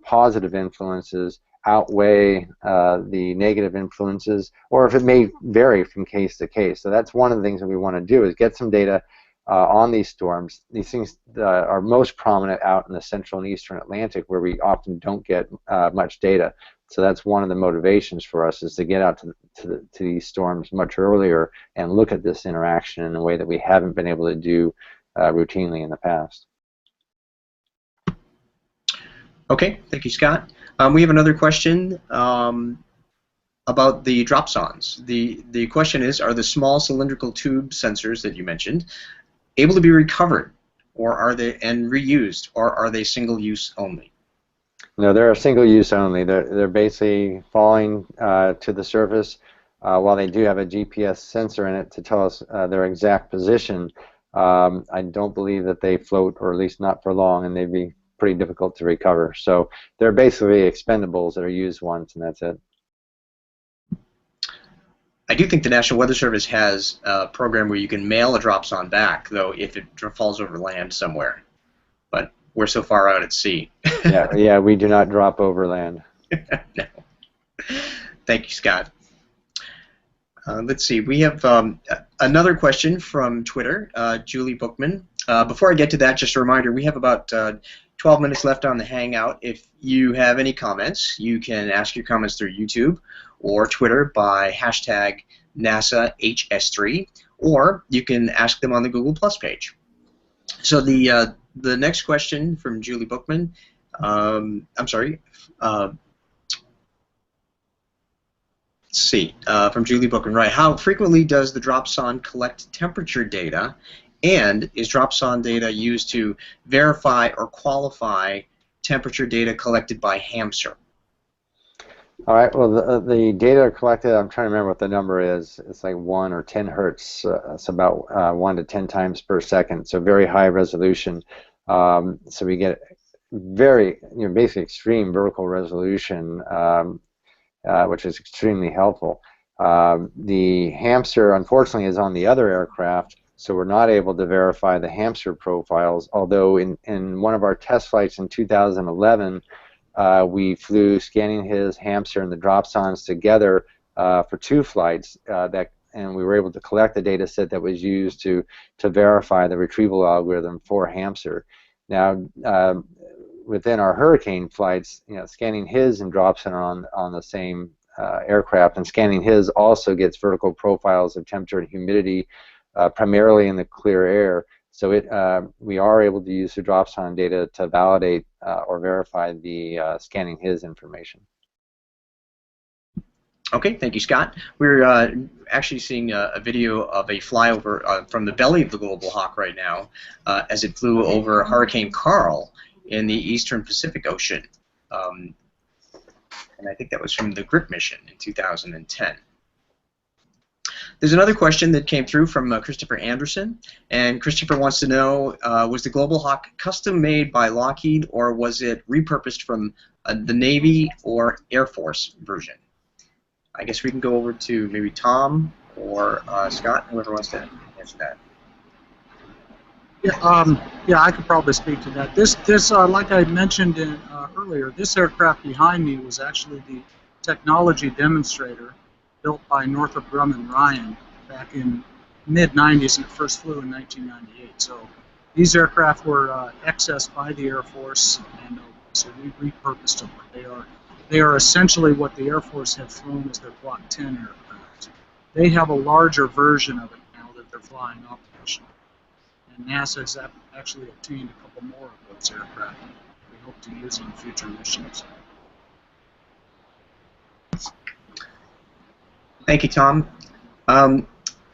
positive influences outweigh the negative influences, or if it may vary from case to case. So that's one of the things that we want to do, is get some data on these storms. These things are most prominent out in the central and eastern Atlantic, where we often don't get much data. So that's one of the motivations for us, is to get out to these storms much earlier and look at this interaction in a way that we haven't been able to do routinely in the past. Okay, thank you, Scott. We have another question about the dropsons. The question is, are the small cylindrical tube sensors that you mentioned able to be recovered, or are they and reused, or are they single use only? No, they're single use only. They're basically falling to the surface. While they do have a GPS sensor in it to tell us their exact position, I don't believe that they float, or at least not for long, and they'd be pretty difficult to recover. So they're basically expendables that are used once, and that's it. I do think the National Weather Service has a program where you can mail a dropson back, though, if it falls over land somewhere. But we're so far out at sea. Yeah, we do not drop over land. No. Thank you, Scott. Let's see. We have another question from Twitter, Julie Bookman. Before I get to that, just a reminder, we have about 12 minutes left on the Hangout. If you have any comments, you can ask your comments through YouTube or Twitter by hashtag NASAHS3, or you can ask them on the Google Plus page. So the next question from Julie Bookman, from Julie Bookman, right? How frequently does the dropson collect temperature data, and is dropson data used to verify or qualify temperature data collected by HAMSR? All right, well, the data collected, I'm trying to remember what the number is. It's like 1 or 10 hertz. It's about 1 to 10 times per second, so very high resolution. So we get very, basically extreme vertical resolution, which is extremely helpful. The HAMSR, unfortunately, is on the other aircraft, so we're not able to verify the HAMSR profiles, although in one of our test flights in 2011, we flew Scanning His, HAMSR, and the dropsons together for 2 flights, and we were able to collect the data set that was used to verify the retrieval algorithm for HAMSR. Now, within our hurricane flights, Scanning His and dropson are on the same aircraft, and Scanning His also gets vertical profiles of temperature and humidity, primarily in the clear air. So we are able to use the dropson data to validate or verify the Scanning His information. Okay, thank you, Scott. We're actually seeing a video of a flyover from the belly of the Global Hawk right now as it flew over Hurricane Carl in the eastern Pacific Ocean. And I think that was from the GRIP mission in 2010. There's another question that came through from Christopher Anderson, and Christopher wants to know, was the Global Hawk custom made by Lockheed, or was it repurposed from the Navy or Air Force version? I guess we can go over to maybe Tom or Scott, whoever wants to answer that. Yeah, I could probably speak to that. Like I mentioned earlier, this aircraft behind me was actually the technology demonstrator built by Northrop Grumman Ryan back in mid-90s, and it first flew in 1998. So these aircraft were accessed by the Air Force, and so we repurposed them. They are essentially what the Air Force had flown as their Block 10 aircraft. They have a larger version of it now that they're flying operationally. And NASA has actually obtained a couple more of those aircraft we hope to use on future missions. Thank you, Tom.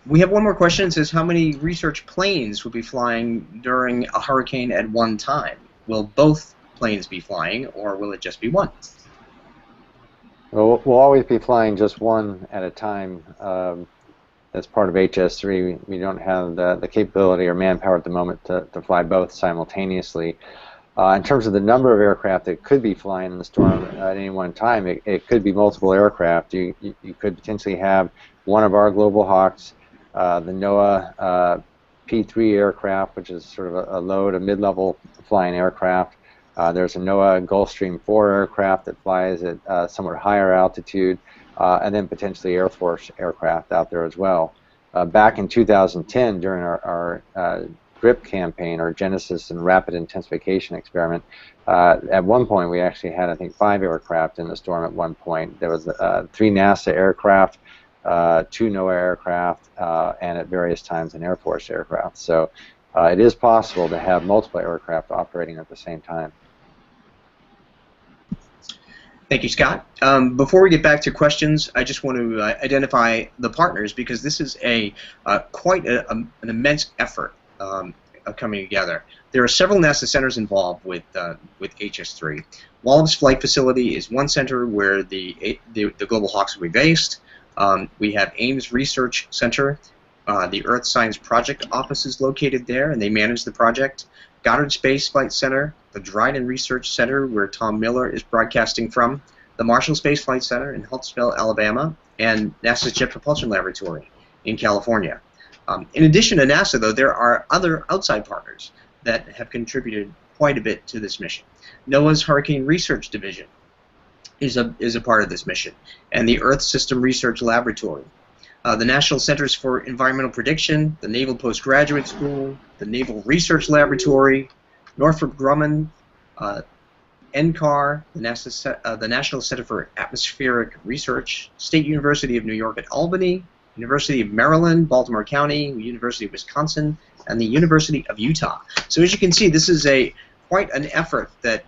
We have one more question. It says, how many research planes will be flying during a hurricane at one time? Will both planes be flying, or will it just be one? Well, we'll always be flying just one at a time. As part of HS3, we don't have the capability or manpower at the moment to fly both simultaneously. In terms of the number of aircraft that could be flying in the storm at any one time, it could be multiple aircraft. You could potentially have one of our Global Hawks, the NOAA P3 aircraft, which is sort of a mid-level flying aircraft. There's a NOAA Gulfstream 4 aircraft that flies at somewhat higher altitude. And then potentially Air Force aircraft out there as well. Back in 2010, during our GRIP campaign, our Genesis and Rapid Intensification Experiment, at one point we actually had, I think, 5 aircraft in the storm at one point. There was 3 NASA aircraft, 2 NOAA aircraft, and at various times an Air Force aircraft. So it is possible to have multiple aircraft operating at the same time. Thank you, Scott. Before we get back to questions, I just want to identify the partners, because this is quite an immense effort of coming together. There are several NASA centers involved with HS3. Wallops Flight Facility is one center where the Global Hawks will be based. We have Ames Research Center. The Earth Science Project Office is located there, and they manage the project. Goddard Space Flight Center, the Dryden Research Center, where Tom Miller is broadcasting from, the Marshall Space Flight Center in Huntsville, Alabama, and NASA's Jet Propulsion Laboratory in California. In addition to NASA, though, there are other outside partners that have contributed quite a bit to this mission. NOAA's Hurricane Research Division is a part of this mission, and the Earth System Research Laboratory. The National Centers for Environmental Prediction, the Naval Postgraduate School, the Naval Research Laboratory, Northrop Grumman, NCAR, the National Center for Atmospheric Research, State University of New York at Albany, University of Maryland, Baltimore County, University of Wisconsin, and the University of Utah. So as you can see, this is quite an effort that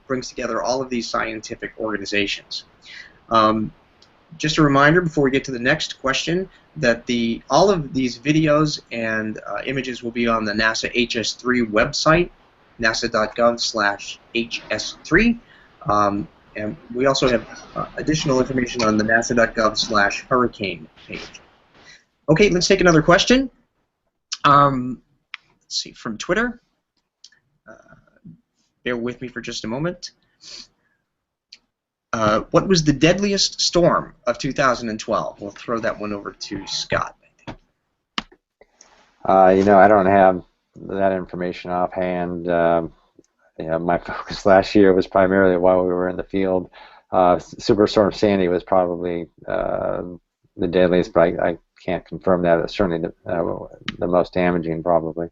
brings together all of these scientific organizations. Just a reminder before we get to the next question that all of these videos and images will be on the NASA HS3 website, nasa.gov/HS3. And we also have additional information on the nasa.gov/hurricane page. Okay, let's take another question. Let's see, from Twitter. Bear with me for just a moment. What was the deadliest storm of 2012? We'll throw that one over to Scott, I think. You know, I don't have that information offhand. My focus last year was primarily while we were in the field. Superstorm Sandy was probably the deadliest, but I can't confirm that. It's certainly the most damaging, probably.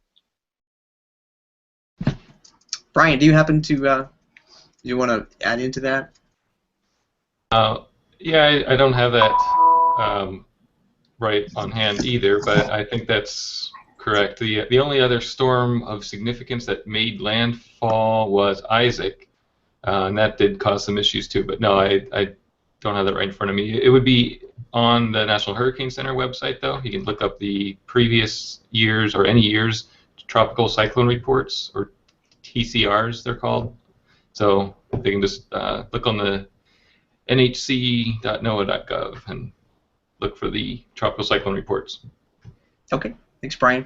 Brian, do you happen to you want to add into that? Yeah, I don't have that right on hand either, but I think that's correct. The only other storm of significance that made landfall was Isaac, and that did cause some issues too. But no, I don't have that right in front of me. It would be on the National Hurricane Center website, though. You can look up the previous years or any year's tropical cyclone reports, or TCRs they're called. So they can just look on the nhc.noaa.gov and look for the tropical cyclone reports. Okay, thanks, Brian.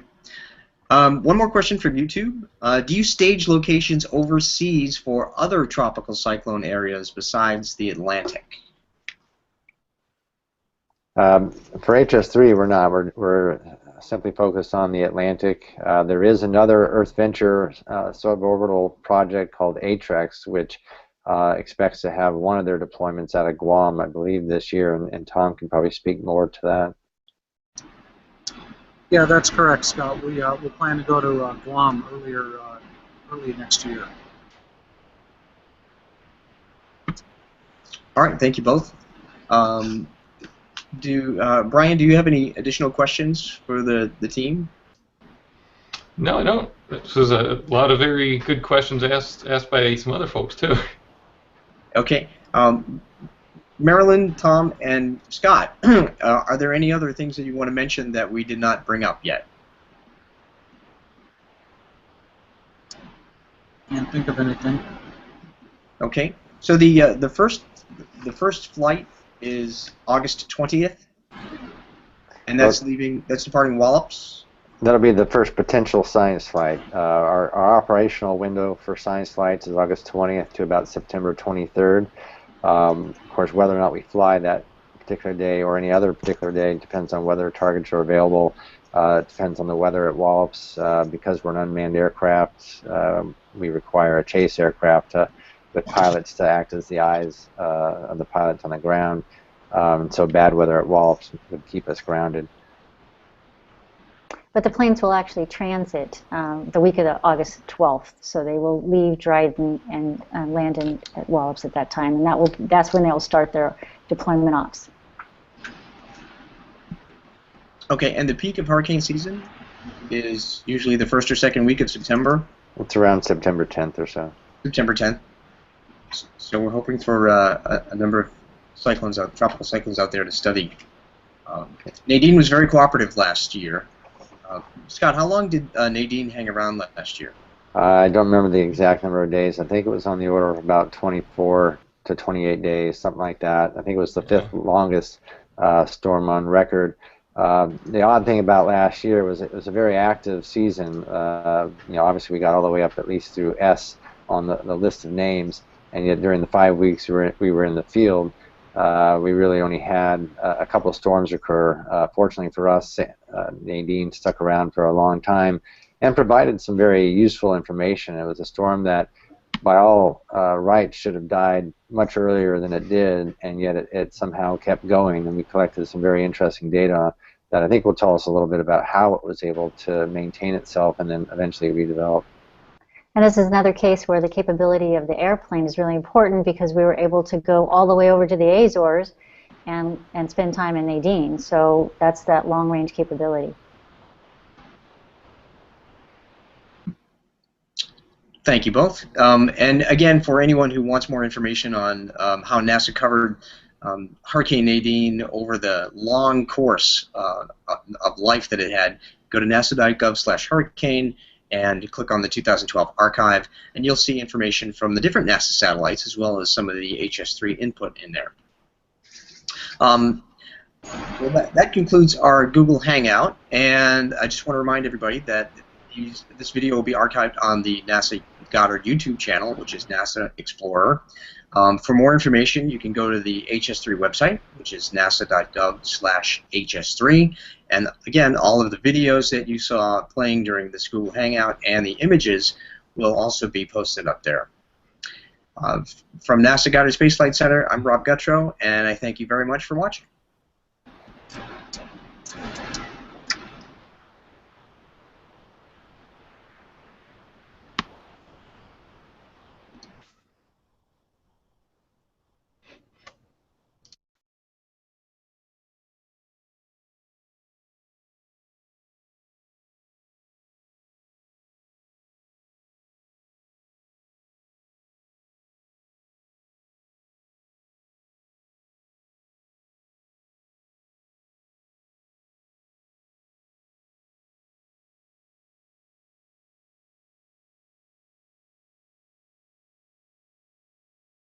One more question from YouTube. Do you stage locations overseas for other tropical cyclone areas besides the Atlantic? For HS3, we're not. We're simply focused on the Atlantic. There is another Earth Venture suborbital project called ATREX, which expects to have one of their deployments out of Guam, I believe, this year, and Tom can probably speak more to that. Yeah, that's correct, Scott. We plan to go to Guam early next year. All right, thank you both. Brian, do you have any additional questions for the team? No, I don't. This was a lot of very good questions asked by some other folks too. Okay. Marilyn, Tom, and Scott, are there any other things that you want to mention that we did not bring up yet? Can't think of anything. Okay. So the first flight is August 20th, and that's departing Wallops. That'll be the first potential science flight. Our operational window for science flights is August 20th to about September 23rd. Of course, whether or not we fly that particular day or any other particular day depends on whether targets are available. It depends on the weather at Wallops. Because we're an unmanned aircraft, we require a chase aircraft with pilots to act as the eyes of the pilots on the ground. So bad weather at Wallops would keep us grounded. But the planes will actually transit the week of August 12th, so they will leave Dryden and land at Wallops at that time, and that's when they'll start their deployment ops. Okay, and the peak of hurricane season is usually the first or second week of September? It's around September 10th or so. September 10th. So we're hoping for a number of cyclones, tropical cyclones out there to study. Nadine was very cooperative last year. Scott, how long did Nadine hang around last year? I don't remember the exact number of days. I think it was on the order of about 24 to 28 days, something like that. I think it was the fifth longest storm on record. The odd thing about last year was it was a very active season. Obviously we got all the way up at least through S on the list of names, and yet during the 5 weeks we were in the field, we really only had a couple of storms occur. Fortunately for us, Nadine stuck around for a long time and provided some very useful information. It was a storm that, by all rights, should have died much earlier than it did, and yet it somehow kept going, and we collected some very interesting data that I think will tell us a little bit about how it was able to maintain itself and then eventually redevelop. And this is another case where the capability of the airplane is really important, because we were able to go all the way over to the Azores and spend time in Nadine. So that's that long-range capability. Thank you both. And again, for anyone who wants more information on how NASA covered Hurricane Nadine over the long course of life that it had, go to nasa.gov/hurricane and click on the 2012 archive, and you'll see information from the different NASA satellites as well as some of the HS3 input in there. Well, that concludes our Google Hangout, and I just want to remind everybody that this video will be archived on the NASA Goddard YouTube channel, which is NASA Explorer. For more information, you can go to the HS3 website, which is nasa.gov/HS3. And again, all of the videos that you saw playing during this Google Hangout and the images will also be posted up there. From NASA Goddard Space Flight Center, I'm Rob Guttrow, and I thank you very much for watching.